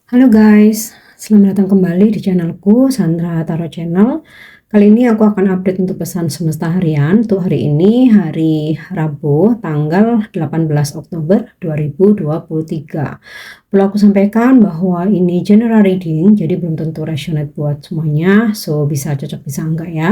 Halo guys, selamat datang kembali di channelku Sandra Tarot Channel. Kali ini aku akan update untuk pesan semesta harian untuk hari ini, hari Rabu, tanggal 18 Oktober 2023. Perlu aku sampaikan bahwa ini general reading, jadi belum tentu resonate buat semuanya, so bisa cocok bisa enggak ya.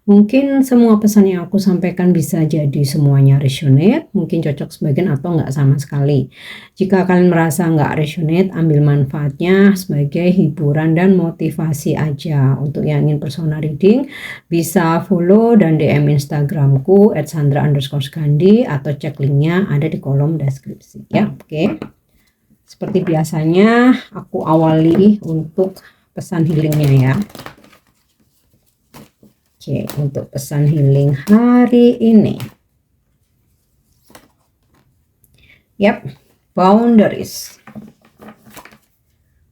Mungkin semua pesan yang aku sampaikan bisa jadi semuanya resonate, mungkin cocok sebagian atau enggak sama sekali. Jika kalian merasa enggak resonate, ambil manfaatnya sebagai hiburan dan motivasi aja. Untuk yang ingin personal reading, bisa follow dan DM Instagramku @sandra_gandhi atau cek linknya ada di kolom deskripsi ya. Oke. Seperti biasanya aku awali untuk pesan healingnya ya. Oke, untuk pesan healing hari ini. Yap, boundaries.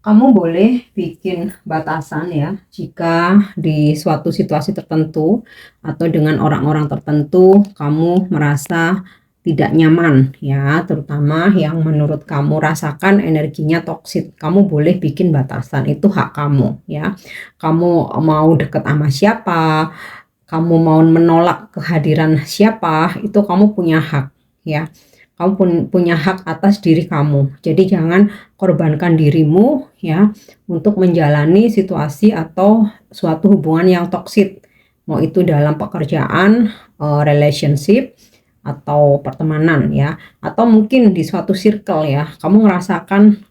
Kamu boleh bikin batasan ya jika di suatu situasi tertentu atau dengan orang-orang tertentu kamu merasa tidak nyaman ya, terutama yang menurut kamu rasakan energinya toksik. Kamu boleh bikin batasan, itu hak kamu ya. Kamu mau deket sama siapa, kamu mau menolak kehadiran siapa, itu kamu punya hak ya. Kamu punya hak atas diri kamu. Jadi jangan korbankan dirimu ya untuk menjalani situasi atau suatu hubungan yang toksik. Mau itu dalam pekerjaan, relationship atau pertemanan ya, atau mungkin di suatu circle ya. Kamu ngerasakan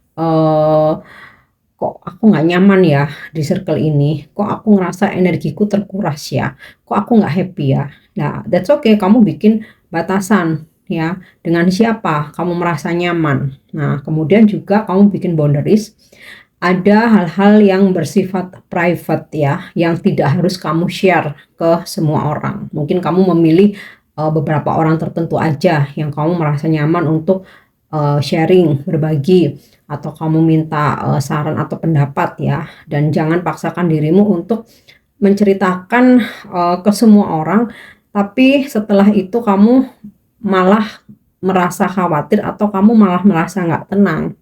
kok aku nggak nyaman ya di circle ini, kok aku ngerasa energiku terkuras ya, kok aku nggak happy ya. Nah, that's okay, kamu bikin batasan ya, dengan siapa kamu merasa nyaman. Nah, kemudian juga kamu bikin boundaries. Ada hal-hal yang bersifat private ya, yang tidak harus kamu share ke semua orang. Mungkin kamu memilih beberapa orang tertentu aja yang kamu merasa nyaman untuk sharing, berbagi, atau kamu minta saran atau pendapat ya. Dan jangan paksakan dirimu untuk menceritakan ke semua orang, tapi setelah itu kamu malah merasa khawatir atau kamu malah merasa nggak tenang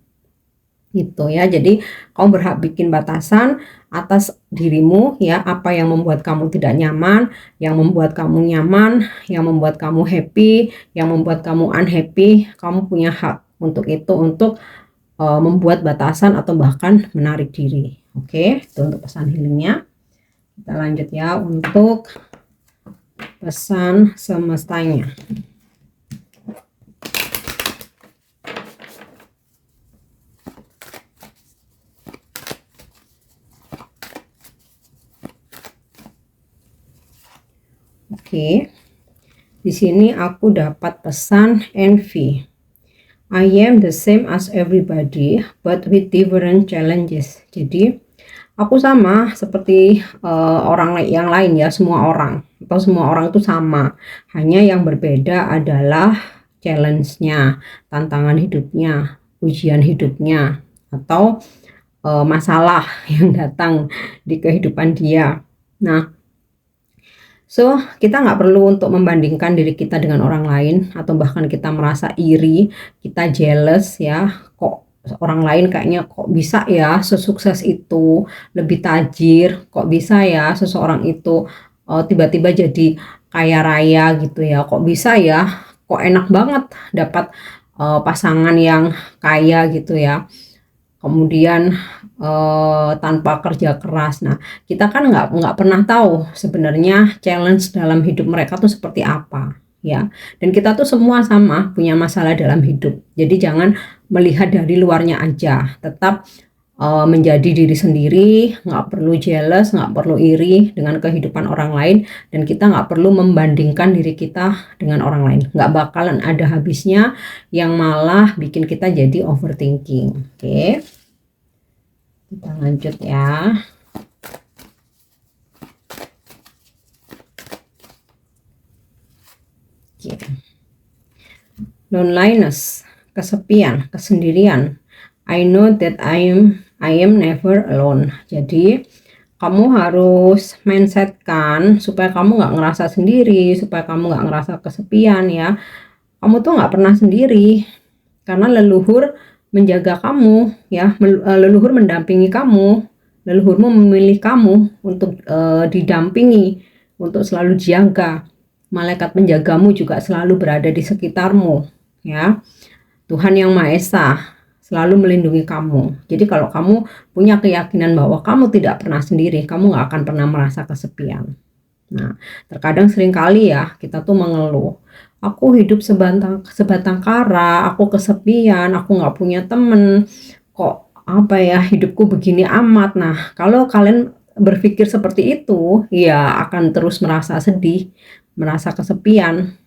gitu ya. Jadi kamu berhak bikin batasan atas dirimu ya, apa yang membuat kamu tidak nyaman, yang membuat kamu nyaman, yang membuat kamu happy, yang membuat kamu unhappy. Kamu punya hak untuk itu, untuk membuat batasan atau bahkan menarik diri. Oke, itu untuk pesan healingnya. Kita lanjut ya untuk pesan semestanya. Oke, di sini aku dapat pesan envy. I am the same as everybody, but with different challenges. Jadi, aku sama seperti orang yang lain ya, semua orang. Atau semua orang itu sama. Hanya yang berbeda adalah challenge-nya, tantangan hidupnya, ujian hidupnya, atau masalah yang datang di kehidupan dia. Nah, so, kita nggak perlu untuk membandingkan diri kita dengan orang lain, atau bahkan kita merasa iri, kita jealous ya, kok orang lain kayaknya kok bisa ya sesukses itu, lebih tajir, kok bisa ya seseorang itu tiba-tiba jadi kaya raya gitu ya, kok bisa ya, kok enak banget dapat pasangan yang kaya gitu ya. Kemudian tanpa kerja keras. Nah, kita kan nggak pernah tahu sebenarnya challenge dalam hidup mereka tuh seperti apa ya. Dan kita tuh semua sama punya masalah dalam hidup. Jadi jangan melihat dari luarnya aja. Tetap menjadi diri sendiri, nggak perlu jealous, nggak perlu iri dengan kehidupan orang lain, dan kita nggak perlu membandingkan diri kita dengan orang lain. Nggak bakalan ada habisnya, yang malah bikin kita jadi overthinking. Oke. Kita lanjut ya. Oke. Loneliness, kesepian, kesendirian. I know that I am never alone. Jadi kamu harus mindsetkan supaya kamu nggak ngerasa sendiri, supaya kamu nggak ngerasa kesepian ya. Kamu tuh nggak pernah sendiri, karena leluhur menjaga kamu ya, leluhur mendampingi kamu, leluhurmu memilih kamu untuk didampingi, untuk selalu dijaga. Malaikat penjagamu juga selalu berada di sekitarmu ya. Tuhan Yang Maha Esa selalu melindungi kamu. Jadi kalau kamu punya keyakinan bahwa kamu tidak pernah sendiri, kamu nggak akan pernah merasa kesepian. Nah, terkadang seringkali ya kita tuh mengeluh, aku hidup sebatang kara, aku kesepian, aku nggak punya temen, kok apa ya hidupku begini amat. Nah, kalau kalian berpikir seperti itu, ya akan terus merasa sedih, merasa kesepian,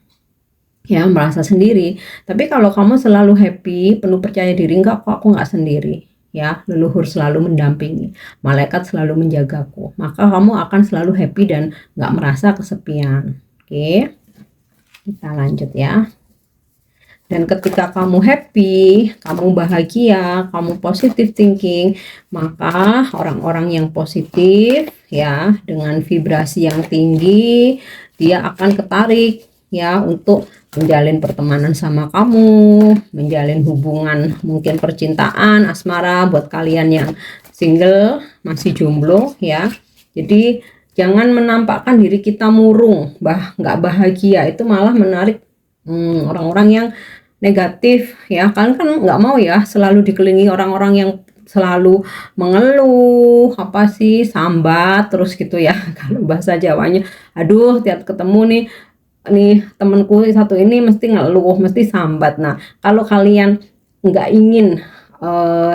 ya merasa sendiri. Tapi kalau kamu selalu happy, penuh percaya diri, enggak kok, aku nggak sendiri ya, leluhur selalu mendampingi, malaikat selalu menjagaku, maka kamu akan selalu happy dan nggak merasa kesepian. Oke, kita lanjut ya. Dan ketika kamu happy, kamu bahagia, kamu positive thinking, maka orang-orang yang positif ya, dengan vibrasi yang tinggi, dia akan ketarik ya untuk menjalin pertemanan sama kamu, menjalin hubungan mungkin percintaan, asmara buat kalian yang single, masih jomblo ya. Jadi jangan menampakkan diri kita murung, nggak bahagia, itu malah menarik orang-orang yang negatif ya. Kalian kan nggak mau ya selalu dikelilingi orang-orang yang selalu mengeluh, apa sih, sambat terus gitu ya. Kalau bahasa Jawanya, aduh tiap ketemu nih temenku satu ini mesti ngeluh, mesti sambat. Nah, kalau kalian nggak ingin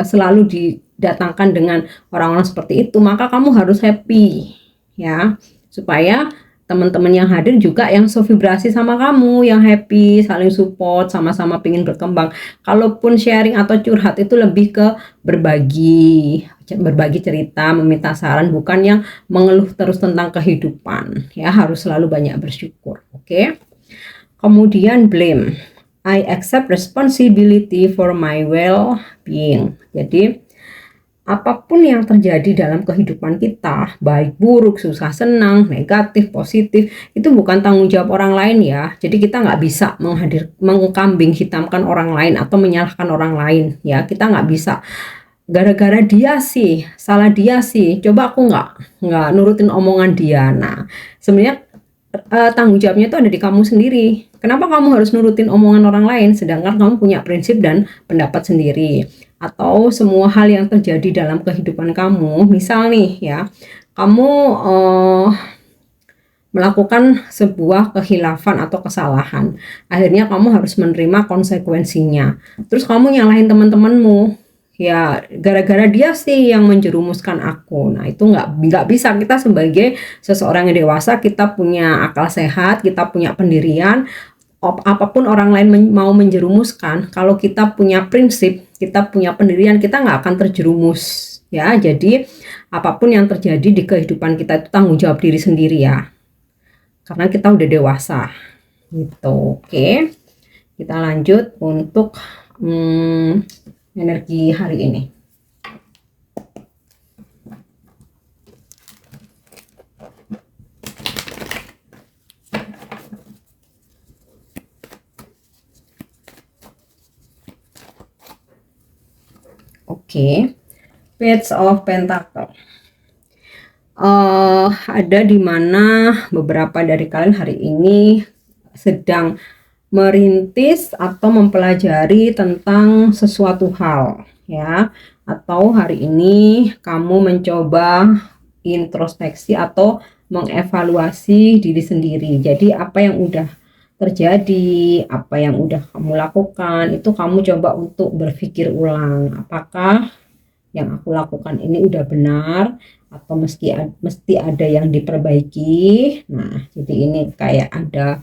selalu didatangkan dengan orang-orang seperti itu, maka kamu harus happy ya, supaya teman-teman yang hadir juga yang sevibrasi sama kamu, yang happy, saling support, sama-sama pingin berkembang. Kalaupun sharing atau curhat itu lebih ke berbagi cerita, meminta saran, bukan yang mengeluh terus tentang kehidupan ya. Harus selalu banyak bersyukur. Oke. Kemudian blame, I accept responsibility for my well-being. Jadi apapun yang terjadi dalam kehidupan kita, baik buruk, susah, senang, negatif, positif, itu bukan tanggung jawab orang lain ya. Jadi kita nggak bisa mengkambing hitamkan orang lain atau menyalahkan orang lain ya. Kita nggak bisa gara-gara dia sih, salah dia sih, coba aku nggak nurutin omongan dia. Nah, sebenarnya tanggung jawabnya itu ada di kamu sendiri. Kenapa kamu harus nurutin omongan orang lain sedangkan kamu punya prinsip dan pendapat sendiri? Atau semua hal yang terjadi dalam kehidupan kamu, misal nih ya, kamu melakukan sebuah kehilafan atau kesalahan, akhirnya kamu harus menerima konsekuensinya. Terus kamu nyalahin teman-temanmu, ya gara-gara dia sih yang menjerumuskan aku. Nah, itu nggak bisa. Kita sebagai seseorang yang dewasa, kita punya akal sehat, kita punya pendirian. Apapun orang lain mau menjerumuskan, kalau kita punya prinsip, kita punya pendirian, kita nggak akan terjerumus ya. Jadi apapun yang terjadi di kehidupan kita itu tanggung jawab diri sendiri ya, karena kita udah dewasa gitu. Oke, kita lanjut untuk energi hari ini. Oke, Page of Pentacle. Ada di mana beberapa dari kalian hari ini sedang merintis atau mempelajari tentang sesuatu hal ya, atau hari ini kamu mencoba introspeksi atau mengevaluasi diri sendiri. Jadi apa yang udah terjadi, apa yang udah kamu lakukan, itu kamu coba untuk berpikir ulang, apakah yang aku lakukan ini udah benar atau mesti ada yang diperbaiki. Nah, jadi ini kayak ada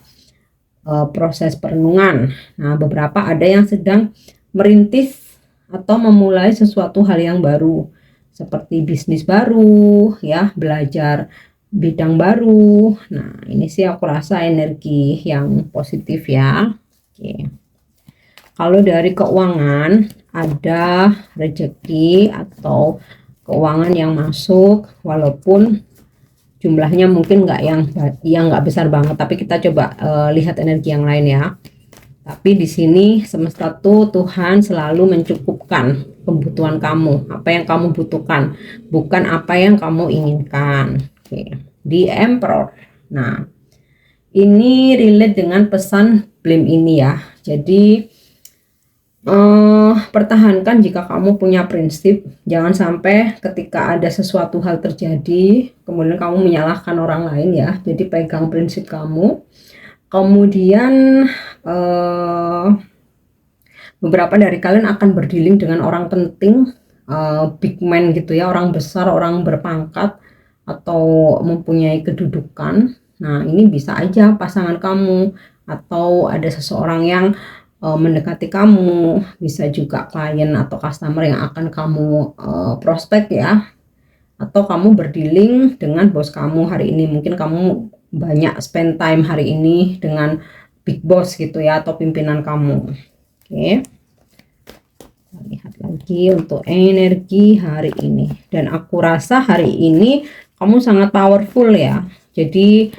proses perenungan. Nah, beberapa ada yang sedang merintis atau memulai sesuatu hal yang baru, seperti bisnis baru ya, belajar bidang baru. Nah, ini sih aku rasa energi yang positif ya. Oke. Kalau dari keuangan, ada rezeki atau keuangan yang masuk, walaupun jumlahnya mungkin nggak yang nggak besar banget, tapi kita coba lihat energi yang lain ya. Tapi di sini semesta tuh Tuhan selalu mencukupkan kebutuhan kamu, apa yang kamu butuhkan, bukan apa yang kamu inginkan. Oke. Di Emperor. Nah, ini relate dengan pesan blame ini ya. Jadi pertahankan jika kamu punya prinsip. Jangan sampai ketika ada sesuatu hal terjadi kemudian kamu menyalahkan orang lain ya. Jadi pegang prinsip kamu. Kemudian beberapa dari kalian akan berdealing dengan orang penting, big man gitu ya, orang besar, orang berpangkat atau mempunyai kedudukan. Nah, ini bisa aja pasangan kamu atau ada seseorang yang mendekati kamu, bisa juga klien atau customer yang akan kamu prospek ya, atau kamu berdealing dengan bos kamu hari ini. Mungkin kamu banyak spend time hari ini dengan big boss gitu ya, atau pimpinan kamu. Oke, kita lihat lagi untuk energi hari ini. Dan aku rasa hari ini kamu sangat powerful ya, jadi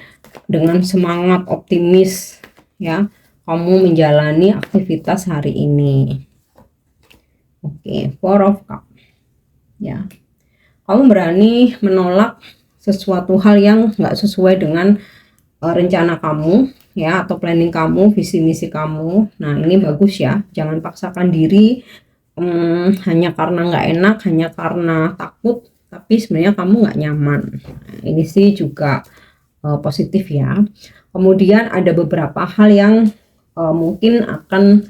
dengan semangat optimis ya kamu menjalani aktivitas hari ini. Oke, Four of Cups ya, kamu berani menolak sesuatu hal yang nggak sesuai dengan rencana kamu ya, atau planning kamu, visi misi kamu. Nah, ini bagus ya, jangan paksakan diri hanya karena nggak enak, hanya karena takut, tapi sebenarnya kamu nggak nyaman. Nah, ini sih juga positif ya. Kemudian ada beberapa hal yang mungkin akan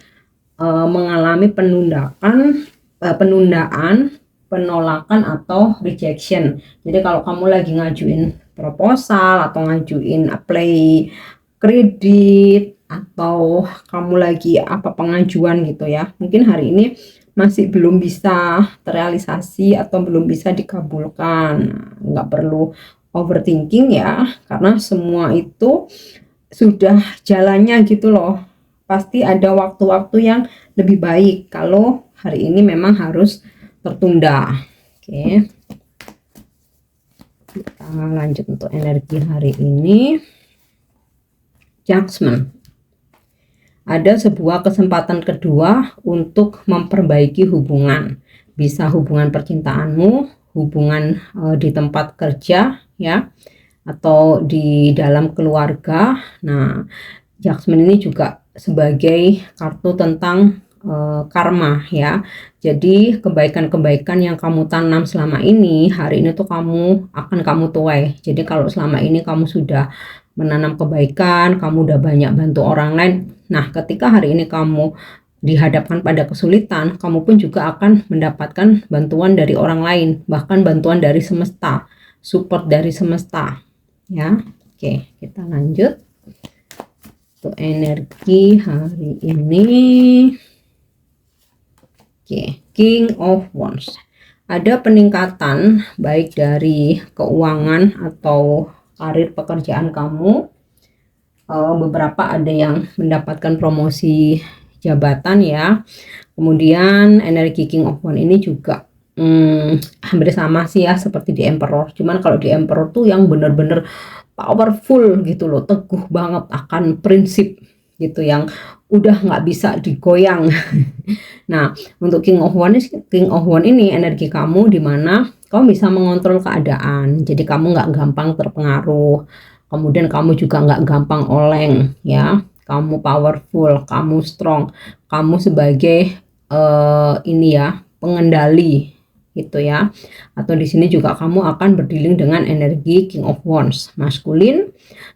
mengalami penundaan, penolakan atau rejection. Jadi kalau kamu lagi ngajuin proposal atau ngajuin apply kredit atau kamu lagi apa pengajuan gitu ya, mungkin hari ini masih belum bisa terrealisasi atau belum bisa dikabulkan. Nggak perlu overthinking ya, karena semua itu sudah jalannya gitu loh. Pasti ada waktu-waktu yang lebih baik kalau hari ini memang harus tertunda. Oke, kita lanjut untuk energi hari ini. Judgment. Ada sebuah kesempatan kedua untuk memperbaiki hubungan. Bisa hubungan percintaanmu, hubungan di tempat kerja ya, atau di dalam keluarga. Nah, Judgment ini juga sebagai kartu tentang karma ya. Jadi kebaikan-kebaikan yang kamu tanam selama ini, hari ini tuh kamu tuai. Jadi kalau selama ini kamu sudah menanam kebaikan, kamu udah banyak bantu orang lain. Nah, ketika hari ini kamu dihadapkan pada kesulitan, kamu pun juga akan mendapatkan bantuan dari orang lain, bahkan bantuan dari semesta, support dari semesta ya. Oke, kita lanjut untuk energi hari ini. Oke, King of Wands. Ada peningkatan baik dari keuangan atau karir pekerjaan kamu. Beberapa ada yang mendapatkan promosi jabatan ya. Kemudian energi King of Wands ini juga hampir sama sih ya seperti di Emperor. Cuman kalau di Emperor tuh yang bener-bener powerful gitu loh, teguh banget akan prinsip gitu yang udah nggak bisa digoyang. Nah, untuk King of Wands ini energi kamu di mana kamu bisa mengontrol keadaan. Jadi kamu nggak gampang terpengaruh. Kemudian kamu juga nggak gampang oleng ya. Kamu powerful, kamu strong, kamu sebagai ini ya, pengendali gitu ya. Atau di sini juga kamu akan berdealing dengan energi King of Wands maskulin,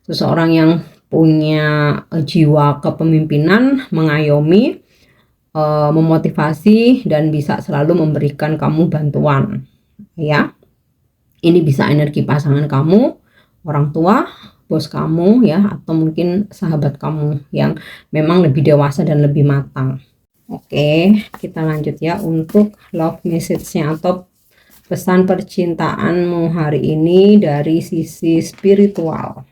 seseorang yang punya jiwa kepemimpinan, mengayomi, memotivasi, dan bisa selalu memberikan kamu bantuan ya. Ini bisa energi pasangan kamu, orang tua, bos kamu ya, atau mungkin sahabat kamu yang memang lebih dewasa dan lebih matang. Oke, kita lanjut ya untuk love message-nya atau pesan percintaanmu hari ini dari sisi spiritual.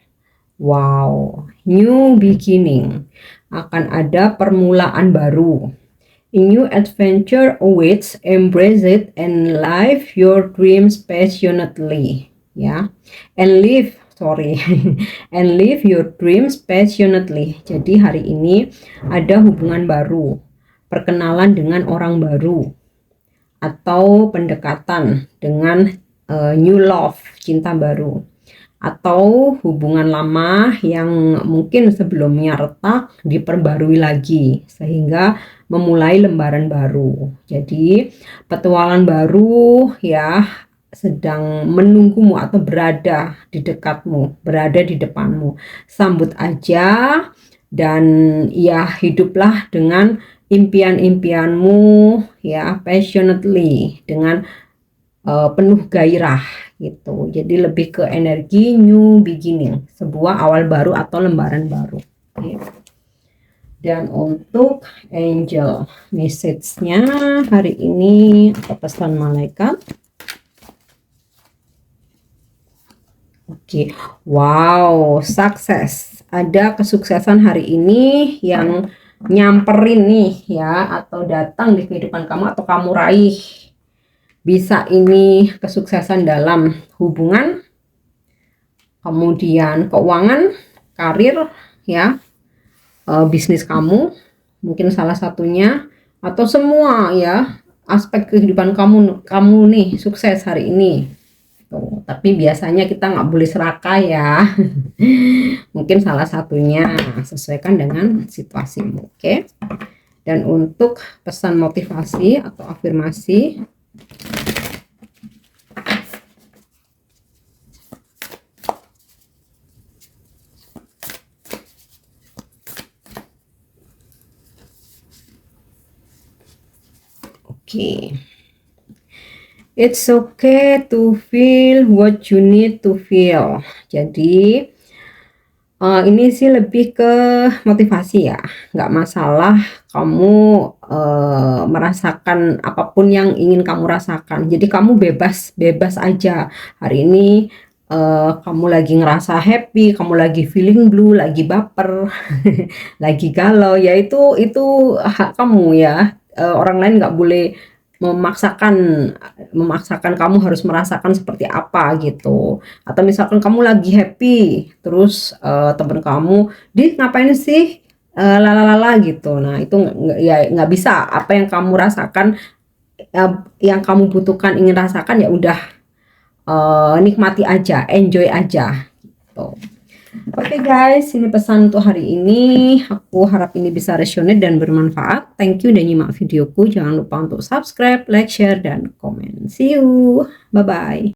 Wow, new beginning. Akan ada permulaan baru. A new adventure awaits, embrace it and live your dreams passionately. Ya, and live sorry. And live your dreams passionately. Jadi hari ini ada hubungan baru, perkenalan dengan orang baru, atau pendekatan dengan new love, cinta baru, atau hubungan lama yang mungkin sebelumnya retak diperbarui lagi sehingga memulai lembaran baru. Jadi petualangan baru ya sedang menunggumu atau berada di dekatmu, berada di depanmu. Sambut aja dan ya hiduplah dengan impian-impianmu ya, passionately, dengan penuh gairah gitu. Jadi lebih ke energi new beginning, sebuah awal baru atau lembaran baru. Oke. Dan untuk angel message-nya hari ini atau pesan malaikat. Oke, wow, sukses. Ada kesuksesan hari ini yang nyamperin nih ya, atau datang di kehidupan kamu atau kamu raih. Bisa ini kesuksesan dalam hubungan, kemudian keuangan, karir ya, bisnis kamu mungkin salah satunya, atau semua ya aspek kehidupan kamu nih sukses hari ini. Tuh, tapi biasanya kita nggak boleh serakah ya. Mungkin salah satunya, sesuaikan dengan situasimu. Oke. Dan untuk pesan motivasi atau afirmasi, oke. It's okay to feel what you need to feel. Jadi ini sih lebih ke motivasi ya. Nggak masalah kamu merasakan apapun yang ingin kamu rasakan. Jadi kamu bebas aja. Hari ini kamu lagi ngerasa happy, kamu lagi feeling blue, lagi baper, lagi galau. Ya itu hak kamu ya. Orang lain nggak boleh memaksakan kamu harus merasakan seperti apa gitu. Atau misalkan kamu lagi happy terus temen kamu ngapain sih lalalala gitu. Nah itu nggak bisa. Apa yang kamu rasakan, yang kamu butuhkan, ingin rasakan, ya udah nikmati aja, enjoy aja gitu. Oke guys, ini pesan untuk hari ini. Aku harap ini bisa resonate dan bermanfaat. Thank you udah nyimak videoku. Jangan lupa untuk subscribe, like, share, dan komen. See you. Bye-bye.